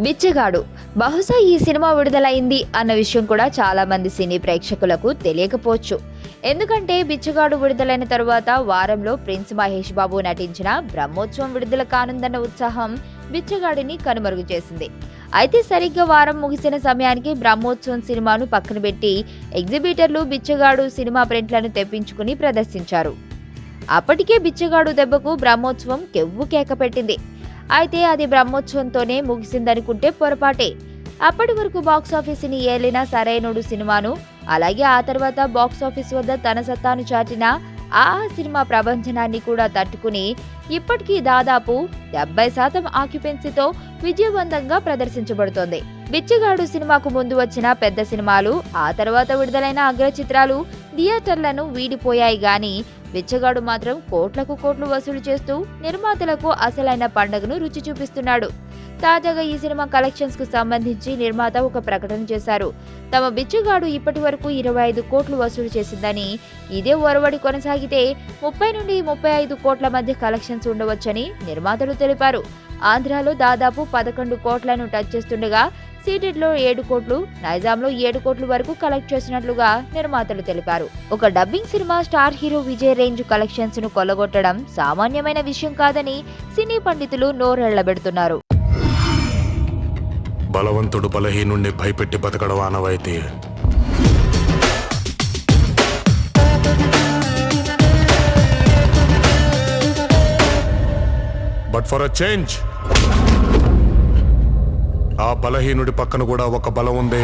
బిచ్చగాడు బహుశా ఈ సినిమా విడుదలైంది అన్న విషయం కూడా చాలా మంది సినీ ప్రేక్షకులకు తెలియకపోవచ్చు. ఎందుకంటే బిచ్చగాడు విడుదలైన తరువాత వారంలో ప్రిన్స్ మహేష్ బాబు నటించిన బ్రహ్మోత్సవం విడుదల కానుందన్న ఉత్సాహం బిచ్చగాడిని కనుమరుగు చేసింది. అయితే సరిగ్గా వారం ముగిసిన సమయానికి బ్రహ్మోత్సవం సినిమాను పక్కన పెట్టి ఎగ్జిబిటర్లు బిచ్చగాడు సినిమా ప్రింట్లను తెప్పించుకుని ప్రదర్శించారు. అప్పటికే బిచ్చగాడు దెబ్బకు బ్రహ్మోత్సవం కెవ్వు కేక పెట్టింది. అయితే అది బ్రహ్మోత్సవంతోనే ముగిసిందనుకుంటే పొరపాటే. అప్పటి వరకు బాక్సాఫీసుని ఏలిన సరైనోడు సినిమాను, అలాగే ఆ తర్వాత బాక్సాఫీస్ వద్ద తన సత్తాను చాటిన ఆ సినిమా ప్రభంజనాన్ని కూడా తట్టుకుని ఇప్పటికీ దాదాపు 70% ఆక్యుపెన్సీతో విజయవంతంగా ప్రదర్శించబడుతోంది. బిచ్చగాడు సినిమాకు ముందు వచ్చిన పెద్ద సినిమాలు, ఆ తర్వాత విడుదలైన అగ్ర చిత్రాలు థియేటర్లను వీడిపోయాయి గాని బిచ్చగాడు మాత్రం కోట్లకు కోట్లు వసూలు చేస్తూ నిర్మాతలకు అసలైన పండుగను రుచి చూపిస్తున్నాడు. తాజాగా ఈ సినిమా కలెక్షన్స్ కు సంబంధించి నిర్మాత ఒక ప్రకటన చేశారు. తమ బిచ్చగాడు ఇప్పటి వరకు 25 కోట్లు వసూలు చేసిందని, ఇదే ఒరవడి కొనసాగితే 30 నుండి 35 కోట్ల మధ్య కలెక్షన్స్ ఉండవచ్చని నిర్మాతలు తెలిపారు. ఆంధ్రాలో దాదాపు 11 కోట్లను టచ్ చేస్తుండగా సీడెడ్లో 7 కోట్లు, నైజాంలో 7 కోట్ల వరకు కలెక్ట్ చేసినట్లుగా నిర్మాతలు తెలిపారు. ఒక dubbing cinema star hero Vijay range collections ను కొల్లగొట్టడం సామాన్యమైన విషయం కాదని సినీ పండితులు నోరెళ్లబెడుతున్నారు. బలవంతుడు బలహీనుణ్ణి భయపెట్టి బతకడం ఆనవాయితీ. బట్ ఫర్ అ చేంజ్, ఆ బలహీనుడి పక్కన కూడా ఒక బలం ఉంది.